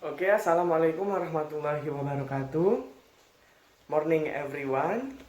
Oke, assalamualaikum warahmatullahi wabarakatuh. Morning, everyone.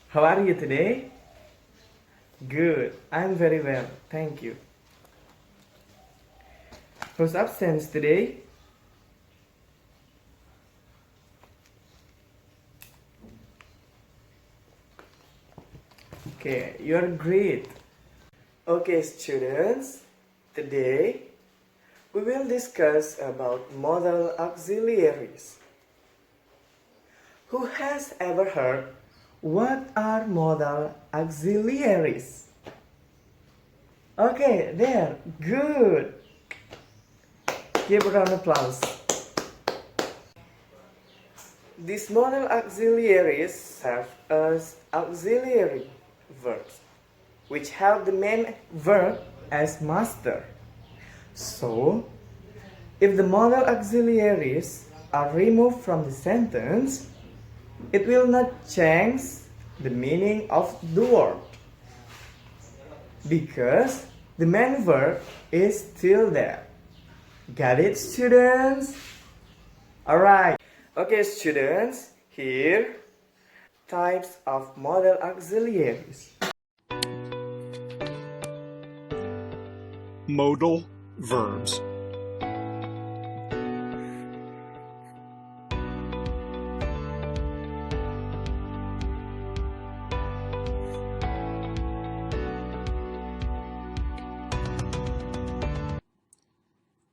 How are you today? Good. I'm very well. Thank you. Who's absent today? Okay, you're great. Okay, students. Today we will discuss about modal auxiliaries. Who has ever heard what are modal auxiliaries? Okay, there. Good. Give a round of applause. These modal auxiliaries serve as auxiliary verbs, which have the main verb as master. So, if the modal auxiliaries are removed from the sentence, it will not change the meaning of the word, because the main verb is still there. Got it, students? Alright. Okay, students, here types of modal auxiliaries. Modal verbs.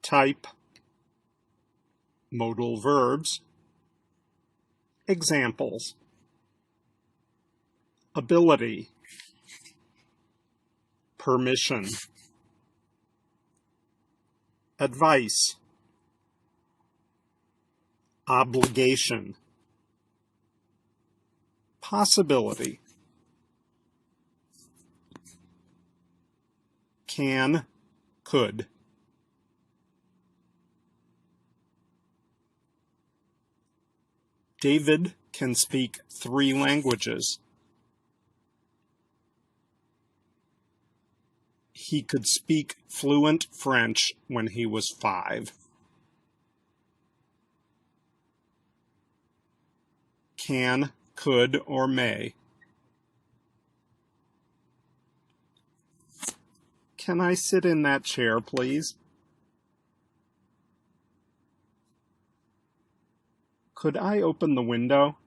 Type modal verbs. Examples: ability, permission, advice, obligation, possibility, can, could. David can speak 3 languages. He could speak fluent French when he was 5. Can, could, or may. Can I sit in that chair, please? Could I open the window?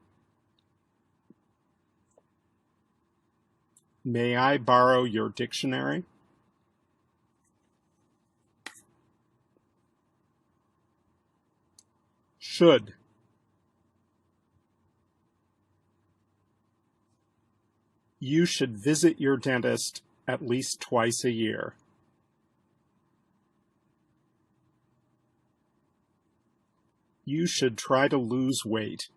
May I borrow your dictionary? Should. You should visit your dentist at least twice a year. You should try to lose weight.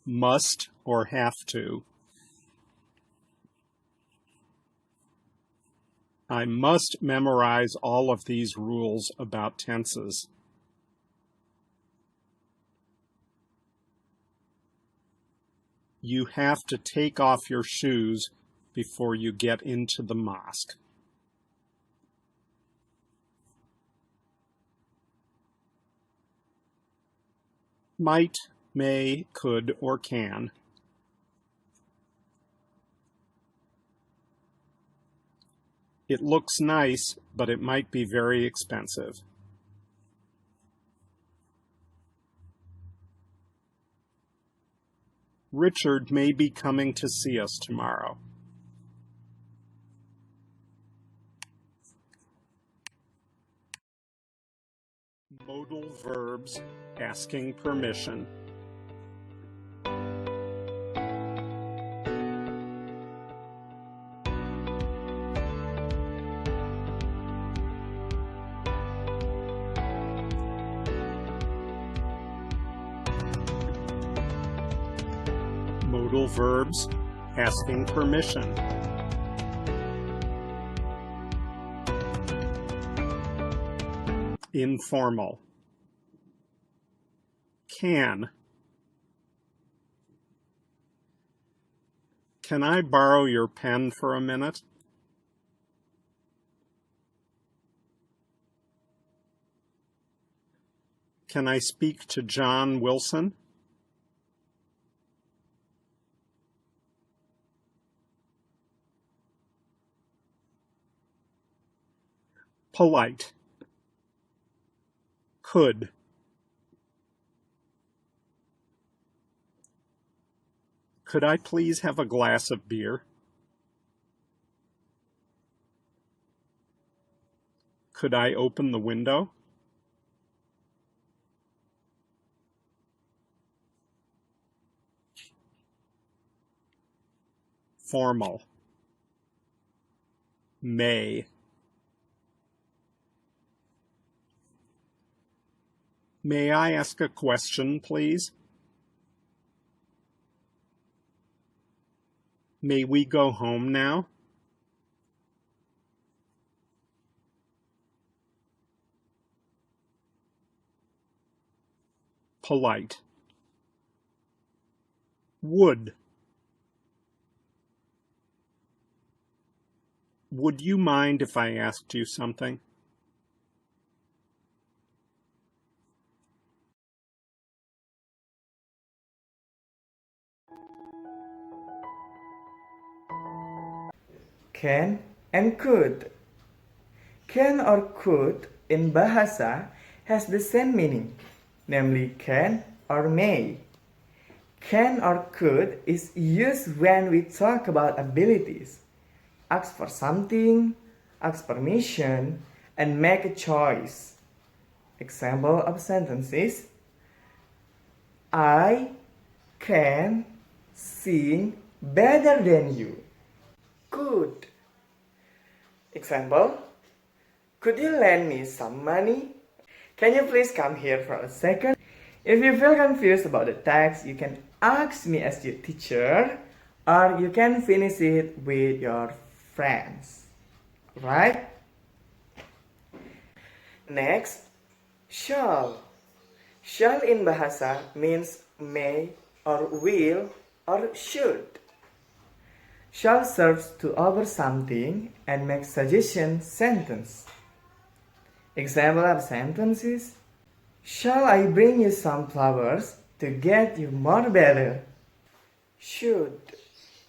Must or have to. I must memorize all of these rules about tenses. You have to take off your shoes before you get into the mosque. Might, may, could, or can. It looks nice, but it might be very expensive. Richard may be coming to see us tomorrow. Modal verbs asking permission. Modal verbs asking permission. Informal. Can. Can I borrow your pen for a minute? Can I speak to John Wilson? Polite. Could. Could I please have a glass of beer? Could I open the window? Formal. May. May I ask a question, please? May we go home now? Polite. Would. Would you mind if I asked you something? Can and could. Can or could in bahasa has the same meaning, namely can or may. Can or could is used when we talk about abilities, ask for something, ask permission, and make a choice. Example of sentences: I can sing better than you. Could. Example: could you lend me some money? Can you please come here for a second? If you feel confused about the text, you can ask me as your teacher, or you can finish it with your friends. Right? Next, shall. Shall in bahasa means may or will or should. Shall serves to over something and make suggestion sentence. Example of sentences: shall I bring you some flowers to get you more better? Should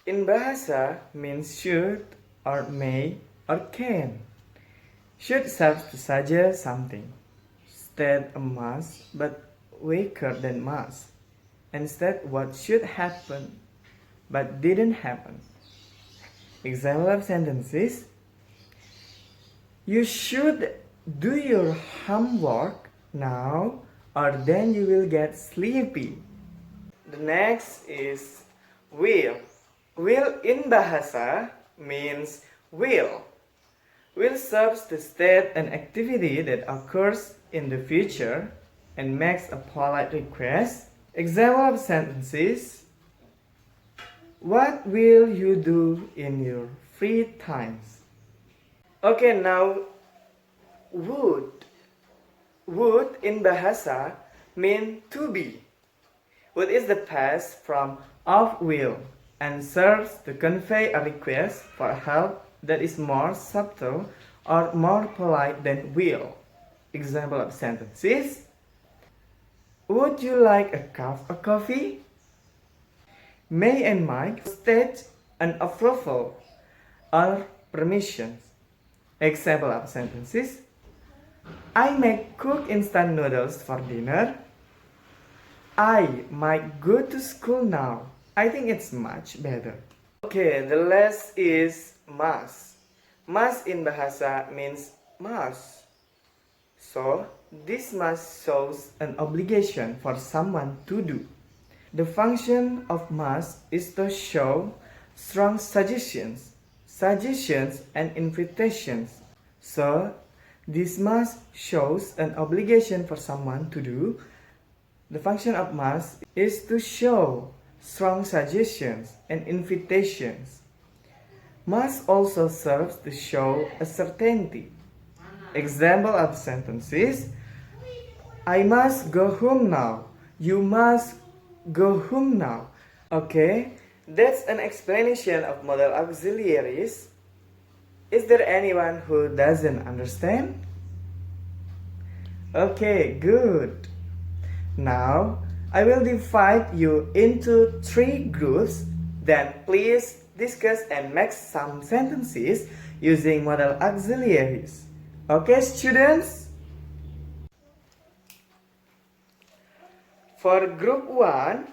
in bahasa means should or may or can. Should serves to suggest something. State a must but weaker than must. Instead what should happen but didn't happen. Example of sentences: you should do your homework now or then you will get sleepy. The next is will. Will in bahasa means will. Will serves to state an activity that occurs in the future and makes a polite request. Example of sentences: what will you do in your free times? Okay, now would. Would in bahasa mean to be. Would is the past from of will and serves to convey a request for help that is more subtle or more polite than will. Example of sentences: would you like a cup of coffee? May and Mike state an approval or permission. Example of sentences: I may cook instant noodles for dinner. I might go to school now. I think it's much better. Okay, the last is must. Must in bahasa means must. So, this must shows an obligation for someone to do. The function of must is to show strong suggestions and invitations. So, this must shows an obligation for someone to do. The function of must is to show strong suggestions and invitations. Must also serves to show a certainty. Example of sentences: I must go home now. You must go home now. Okay, that's an explanation of modal auxiliaries. Is there anyone who doesn't understand? Okay, good. Now, I will divide you into 3 groups. Then please discuss and make some sentences using modal auxiliaries. Okay, students? For group 1,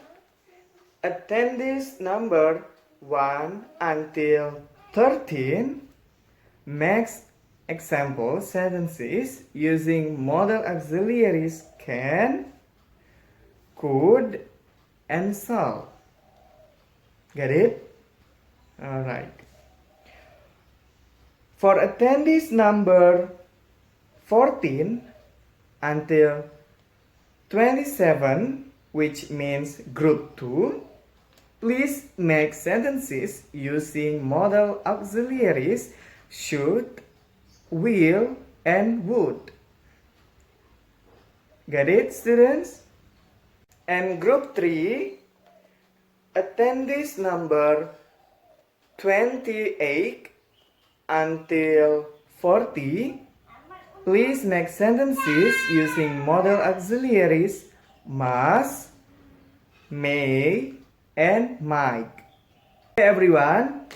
attendees number 1 until 13 makes example sentences using modal auxiliaries can, could, and shall. Get it? Alright. For attendees number 14 until 27, which means group 2, please make sentences using modal auxiliaries should, will, and would. Get it, students? And group 3, attendees number 28 until 40, please make sentences using modal auxiliaries must, may, and might. Hey everyone,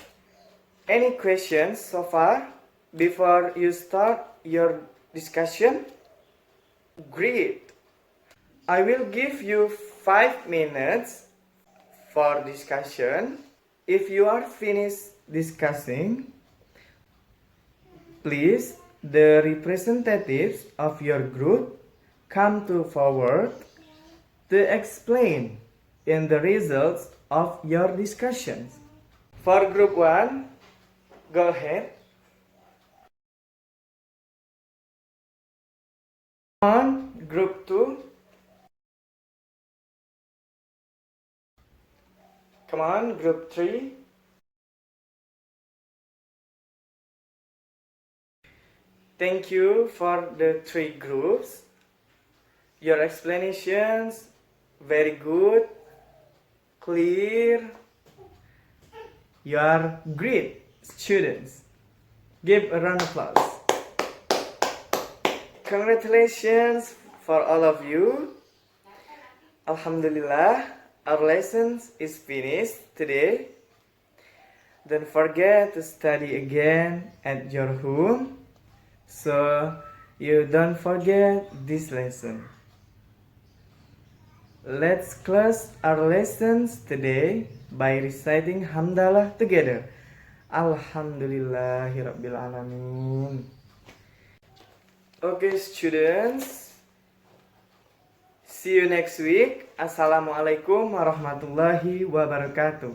any questions so far before you start your discussion? Great. I will give you 5 minutes for discussion. If you are finished discussing, please the representatives of your group come to forward to explain in the results of your discussions. For group 1, go ahead. On group 2. Come on, group 3. Thank you for the 3 groups. Your explanations very good, clear. You are great students. Give a round of applause. Congratulations for all of you. Alhamdulillah, our lesson is finished today. Don't forget to study again at your home, so you don't forget this lesson. Let's close our lessons today by reciting Hamdalah together. Alhamdulillahirabbil alamin. Okay, students. See you next week. Assalamualaikum warahmatullahi wabarakatuh.